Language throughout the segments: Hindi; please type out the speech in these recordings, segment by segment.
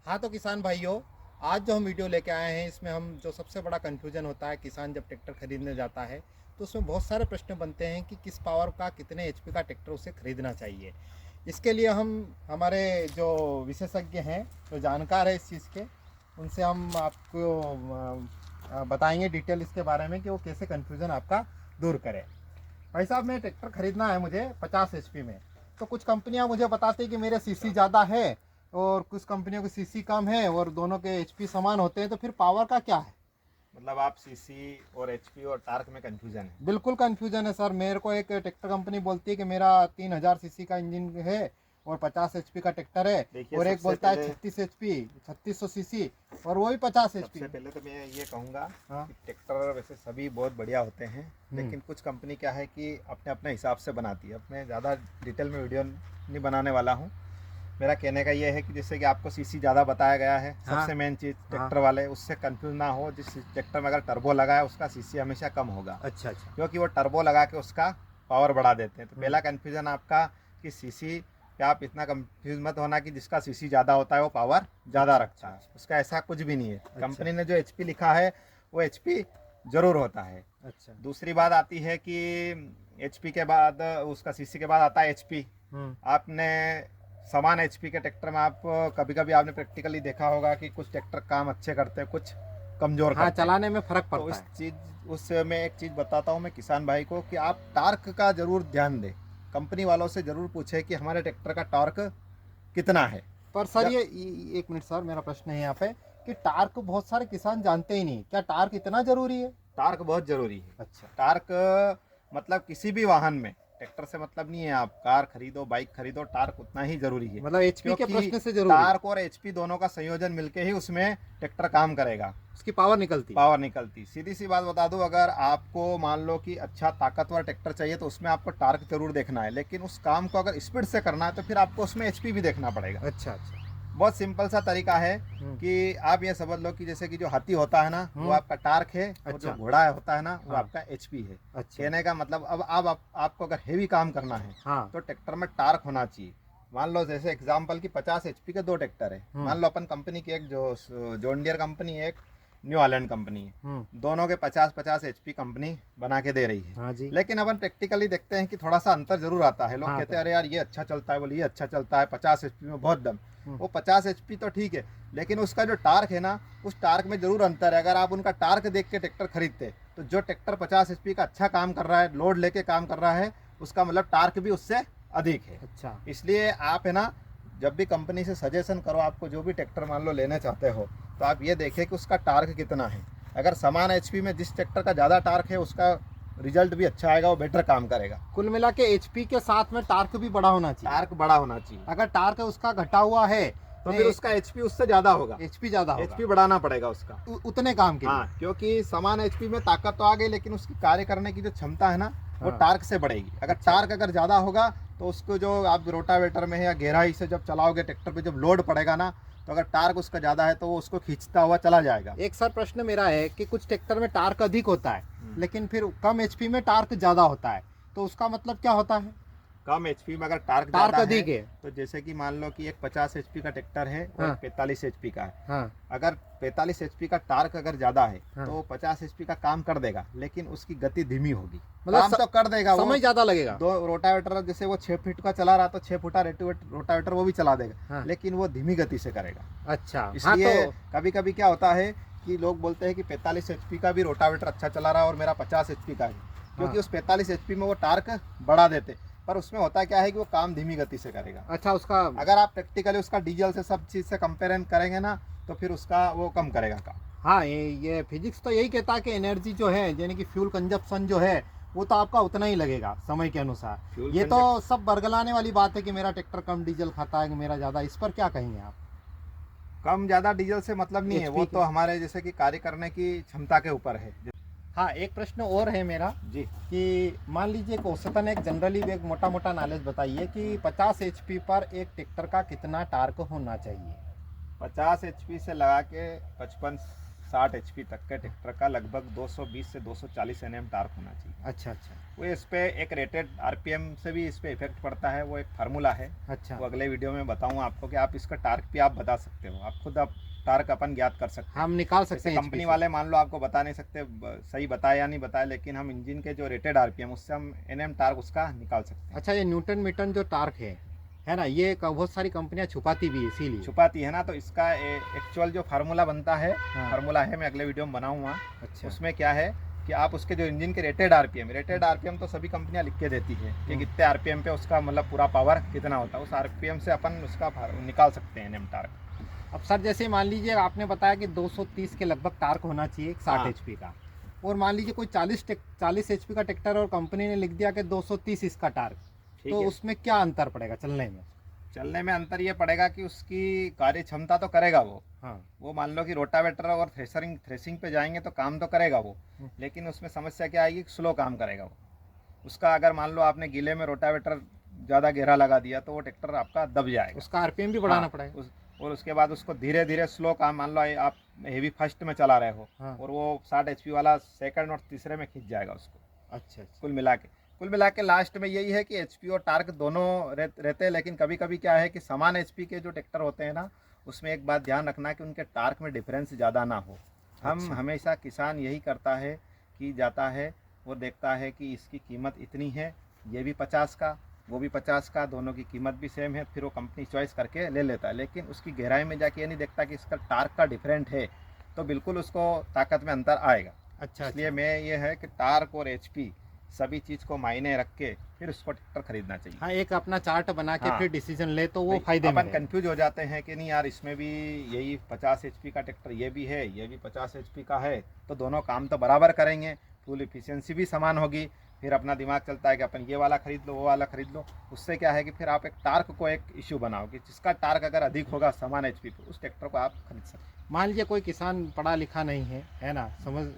हाँ तो किसान भाइयों, आज जो हम वीडियो लेके आए हैं इसमें हम जो सबसे बड़ा कन्फ्यूजन होता है किसान जब ट्रैक्टर खरीदने जाता है तो उसमें बहुत सारे प्रश्न बनते हैं कि किस पावर का कितने एचपी का ट्रैक्टर उसे खरीदना चाहिए। इसके लिए हम हमारे जो विशेषज्ञ हैं, जो जानकार है इस चीज़ के, उनसे हम आपको बताएंगे डिटेल इसके बारे में कि वो कैसे कन्फ्यूज़न आपका दूर करें। भाई साहब, मैं ट्रैक्टर खरीदना है मुझे 50 एचपी में। तो कुछ कंपनियां मुझे बताती है कि मेरे सीसी ज़्यादा है और कुछ कंपनियों की सीसी कम है और दोनों के एचपी समान होते हैं, तो फिर पावर का क्या है? मतलब आप सीसी और एचपी और टार्क में कंफ्यूजन है। बिल्कुल कंफ्यूजन है सर। मेरे को एक ट्रैक्टर कंपनी बोलती है कि मेरा 3000 सीसी का इंजन है और 50 एचपी का ट्रैक्टर है, देखिए, और एक सबसे बोलता है पहले 36 एचपी 3600 सीसी और वो भी 50 एचपी। सबसे पहले तो मैं ये कहूँगा हाँ। कि ट्रैक्टर वैसे सभी बहुत बढ़िया होते हैं, लेकिन कुछ कंपनी क्या है कि अपने अपने हिसाब से बनाती है। अब मैं ज़्यादा डिटेल में वीडियो नहीं बनाने वाला हूँ। मेरा कहने का ये है कि जैसे कि आपको सीसी ज़्यादा बताया गया है, हाँ। सबसे मेन चीज़ ट्रैक्टर हाँ। वाले उससे कंफ्यूज ना हो। जिस ट्रैक्टर में अगर टर्बो लगा है उसका सीसी हमेशा कम होगा, अच्छा अच्छा। क्योंकि वो टर्बो लगा के उसका पावर बढ़ा देते हैं। तो पहला कन्फ्यूजन आपका कि सीसी पे आप इतना कंफ्यूज मत होना कि जिसका सीसी ज़्यादा होता है वो पावर ज़्यादा रखता है। उसका ऐसा कुछ भी नहीं है। कंपनी ने जो एचपी लिखा है वो एचपी ज़रूर होता है। अच्छा। दूसरी बात आती है कि एचपी के बाद उसका सीसी के बाद आता है एचपी। आपने समान एचपी के ट्रैक्टर में आप कभी कभी आपने प्रैक्टिकली देखा होगा कि कुछ ट्रैक्टर काम अच्छे करते हैं, कुछ कमज़ोर हाँ, करते हैं। चलाने में फर्क तो पड़ता इस है। चीज़ उसमें एक चीज़ बताता हूँ मैं किसान भाई को कि आप टार्क का ज़रूर ध्यान दें। कंपनी वालों से ज़रूर पूछे कि हमारे ट्रैक्टर का टॉर्क कितना है। पर सर, जब ये एक मिनट सर, मेरा प्रश्न है यहाँ पे कि टार्क बहुत सारे किसान जानते ही नहीं। क्या टार्क इतना जरूरी है? टार्क बहुत ज़रूरी है। अच्छा। टार्क मतलब किसी भी वाहन में, ट्रैक्टर से मतलब नहीं है, आप कार खरीदो बाइक खरीदो, टार्क उतना ही ज़रूरी है। मतलब एचपी के क्योंकि प्रश्न से जरूरी है। टार्क और एचपी दोनों का संयोजन मिलके ही उसमें ट्रैक्टर काम करेगा, उसकी पावर निकलती है। पावर निकलती। सीधी सी बात बता दूं, अगर आपको मान लो कि अच्छा ताकतवर ट्रैक्टर चाहिए तो उसमें आपको टार्क जरूर देखना है, लेकिन उस काम को अगर स्पीड से करना है तो फिर आपको उसमें एचपी भी देखना पड़ेगा। अच्छा अच्छा। बहुत सिंपल सा तरीका है कि आप ये समझ लो कि जैसे कि जो हाथी होता है ना वो आपका टार्क है, और अच्छा। जो घोड़ा होता है ना वो हाँ। आपका एचपी है। अच्छा। कहने का मतलब अब आपको अगर हेवी काम करना है हाँ। तो ट्रैक्टर में टार्क होना चाहिए। मान लो जैसे एग्जांपल की 50 एचपी के दो ट्रैक्टर है। मान लो अपन कंपनी की एक जो जॉन डियर कंपनी है, एक न्यू हॉलैंड कंपनी है, दोनों के 50-50 एचपी कंपनी बना के दे रही है। हाँ जी। लेकिन अपन प्रैक्टिकली देखते हैं कि थोड़ा सा अंतर जरूर आता है। लोग हाँ, कहते हैं अरे यार ये अच्छा चलता है, बोले ये अच्छा चलता है, 50 एचपी में बहुत दम। वो 50 एचपी तो ठीक है, लेकिन उसका जो टार्क है ना, उस टार्क में जरूर अंतर है। अगर आप उनका टार्क देख के ट्रैक्टर खरीदते तो जो ट्रैक्टर 50 एचपी का अच्छा काम कर रहा है, लोड लेके काम कर रहा है, उसका मतलब टार्क भी उससे अधिक है। अच्छा। इसलिए आप है ना, जब भी कंपनी से सजेशन करो, आपको जो भी ट्रैक्टर मान लो लेना चाहते हो, तो आप ये देखें कि उसका टार्क कितना है। अगर समान एचपी में जिस ट्रैक्टर का ज़्यादा टार्क है उसका रिजल्ट भी अच्छा आएगा, वो बेटर काम करेगा। कुल मिला के एचपी के साथ में टार्क भी बड़ा होना चाहिए। टार्क बड़ा होना चाहिए। अगर टार्क उसका घटा हुआ है तो फिर उसका एचपी उससे ज़्यादा होगा, एचपी ज्यादा होगा, एचपी बढ़ाना पड़ेगा उसका उतने काम के लिए। हाँ, क्योंकि समान एचपी में ताकत तो आ गई, लेकिन उसकी कार्य करने की जो क्षमता है ना वो हाँ। टार्क से बढ़ेगी। अगर टार्क अगर ज़्यादा होगा तो उसको जो आप रोटावेटर में है या गहराई से जब चलाओगे ट्रैक्टर पे, जब लोड पड़ेगा ना, तो अगर टार्क उसका ज़्यादा है तो वो उसको खींचता हुआ चला जाएगा। एक सर प्रश्न मेरा है कि कुछ ट्रैक्टर में टार्क अधिक होता है लेकिन फिर कम एचपी में टार्क ज्यादा होता है, तो उसका मतलब क्या होता है? कम एचपी में अगर टार्क टार्क ज़्यादा अधिक है। तो जैसे कि मान लो कि एक 50 एचपी का ट्रैक्टर है और हाँ। 45 एचपी का है। हाँ। अगर 45 एचपी का टार्क अगर ज़्यादा है हाँ। तो 50 एचपी का काम कर देगा, लेकिन उसकी गति धीमी होगी। मतलब काम तो कर देगा, समय वो ज्यादा लगेगा। दो रोटावेटर जैसे वो 6 फीट का चला रहा तो 6 फुटा रोटावेटर वो भी चला देगा। हाँ। लेकिन वो धीमी गति से करेगा। अच्छा। हाँ, इसलिए तो कभी कभी क्या होता है कि लोग बोलते हैं कि 45 एचपी का भी रोटावेटर अच्छा चला रहा है और मेरा 50 एचपी का है, क्योंकि उस 45 एचपी में वो टार्क बढ़ा देते, पर उसमें होता क्या है कि वो काम धीमी गति से करेगा। अच्छा, उसका अगर आप प्रैक्टिकली उसका डीजल से सब चीज़ से कंपेयर करेंगे ना, तो फिर उसका वो कम करेगा काम। हाँ, ये फिजिक्स तो यही कहता है कि एनर्जी जो है, यानी कि फ्यूल कंजप्शन जो है, वो तो आपका उतना ही लगेगा समय के अनुसार। ये तो सब बरगलाने वाली बात है कि मेरा ट्रैक्टर कम डीजल खाता है कि मेरा ज़्यादा। इस पर क्या कहेंगे आप? कम ज़्यादा डीजल से मतलब नहीं है, HP वो के। तो हमारे जैसे कि कार्य करने की क्षमता के ऊपर है। हाँ, एक प्रश्न और है मेरा जी। कि मान लीजिए कि औसतन एक जनरली एक मोटा मोटा नॉलेज बताइए कि 50 एचपी पर एक ट्रैक्टर का कितना टार्क होना चाहिए? 50 एचपी से लगा के 55 60 HP तक के ट्रैक्टर का लगभग 220 से 240 Nm टार्क होना चाहिए। अच्छा अच्छा वो इस पे एक रेटेड RPM से भी इस पे इफेक्ट पड़ता है, वो एक फार्मूला है। अच्छा। वो अगले वीडियो में बताऊंगा आपको कि आप इसका टार्क भी आप बता सकते हो, आप खुद आप टार्क अपन ज्ञात कर सकते हैं। हम निकाल सकते जैसे हैं कंपनी HP वाले मान लो आपको बता नहीं सकते सही बताया या नहीं बताया, लेकिन हम इंजन के जो रेटेड RPM उससे हम NM टार्क उसका निकाल सकते हैं। अच्छा, ये न्यूटन मीटर जो टार्क है ना, ये बहुत सारी कंपनियां छुपाती भी है इसीलिए। छुपाती है ना, तो इसका एक्चुअल जो फार्मूला बनता है, हाँ। फार्मूला है, मैं अगले वीडियो में बनाऊंगा। अच्छा। उसमें क्या है कि आप उसके जो इंजन के रेटेड आरपीएम तो सभी कंपनियां लिख के देती है कि कितने आरपीएम पे उसका मतलब पूरा पावर कितना होता है, उस आरपीएम से अपन उसका निकाल सकते हैं NM टार्क। अब सर जैसे मान लीजिए आपने बताया कि 230 के लगभग टार्क होना चाहिए 60 हाँ। HP का, और मान लीजिए कोई 40 HP का ट्रैक्टर और कंपनी ने लिख दिया कि 230 इसका टार्क, ठीक तो है। उसमें क्या अंतर पड़ेगा चलने में? चलने में अंतर ये पड़ेगा कि उसकी कार्य क्षमता तो करेगा वो। हाँ। वो मान लो कि रोटावेटर और थ्रेसिंग पे जाएंगे तो काम तो करेगा वो, लेकिन उसमें समस्या क्या आएगी, स्लो काम करेगा वो। उसका अगर मान लो आपने गीले में रोटावेटर ज़्यादा गहरा लगा दिया तो वो ट्रैक्टर आपका दब जाएगा, उसका आरपीएम भी बढ़ाना हाँ, पड़ेगा। और उसके बाद उसको धीरे धीरे स्लो काम, मान लो आप हेवी फर्स्ट में चला रहे हो, हाँ। और वो 60 HP वाला सेकंड और तीसरे में खींच जाएगा उसको। अच्छा अच्छा। कुल मिला के लास्ट में यही है कि HP और टार्क दोनों रहते हैं, लेकिन कभी कभी क्या है कि समान HP के जो ट्रैक्टर होते हैं ना, उसमें एक बात ध्यान रखना कि उनके टार्क में डिफरेंस ज़्यादा ना हो। हम अच्छा। हमेशा किसान यही करता है कि जाता है वो देखता है कि इसकी कीमत इतनी है, ये भी 50 का वो भी 50 का, दोनों की कीमत भी सेम है, फिर वो कंपनी चॉइस करके ले लेता है। लेकिन उसकी गहराई में जाके ये नहीं देखता कि इसका टार्क का डिफरेंट है, तो बिल्कुल उसको ताकत में अंतर आएगा। अच्छा। इसलिए अच्छा। मैं ये है कि टार्क और HP सभी चीज़ को मायने रख के फिर उसको ट्रैक्टर खरीदना चाहिए। हाँ, एक अपना चार्ट बना के हाँ। फिर डिसीजन ले तो वो भाई, फायदे में अपन रहेगा। कंफ्यूज हो जाते हैं कि नहीं यार इसमें भी यही 50 HP का ट्रैक्टर ये भी है, ये भी 50 HP का है, तो दोनों काम तो बराबर करेंगे, फ्यूल इफिशियंसी भी समान होगी। फिर अपना दिमाग चलता है कि अपन ये वाला खरीद लो वो वाला खरीद लो। उससे क्या है कि फिर आप एक टार्क को एक इश्यू बनाओ कि जिसका टार्क अगर अधिक होगा समान HP पे, उस ट्रैक्टर को आप खरीद सकते हैं। मान लीजिए कोई किसान पढ़ा लिखा नहीं है ना,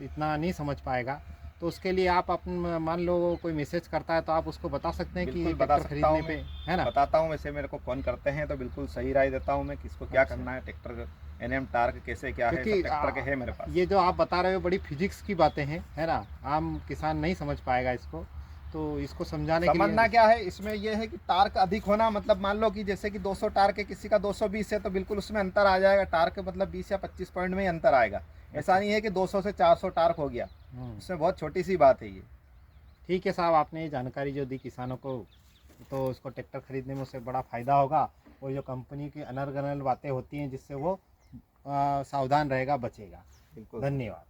इतना नहीं समझ पाएगा, तो उसके लिए आप अपन मान लो कोई मैसेज करता है तो आप उसको बता सकते हैं कि बिल्कुल बता ट्रैक्टर सकता हूँ खरीदने मैं, पे, है ना? बताता हूँ। वैसे मेरे को फ़ोन करते हैं तो बिल्कुल सही राय देता हूँ मैं, किसको क्या अच्छा। करना है, ट्रैक्टर NM टार्क कैसे क्या है, सब क्योंकि ट्रैक्टर के है मेरे पास। ये जो आप बता रहे हो बड़ी फिजिक्स की बातें हैं, है ना, आम किसान नहीं समझ पाएगा इसको, तो इसको समझाने के लिए समझना क्या है इसमें, यह है कि टार्क अधिक होना मतलब मान लो कि जैसे कि 200 टार्क है, किसी का 220 है, तो बिल्कुल उसमें अंतर आ जाएगा। टार्क मतलब 20 या 25 पॉइंट में ही अंतर आएगा। ऐसा नहीं है कि 200 से 400 टार्क हो गया, उसमें बहुत छोटी सी बात है ये। ठीक है साहब, आपने ये जानकारी जो दी किसानों को, तो उसको ट्रैक्टर खरीदने में उससे बड़ा फ़ायदा होगा, और जो कंपनी की अनर्गनल बातें होती हैं जिससे वो सावधान रहेगा, बचेगा। बिल्कुल। धन्यवाद।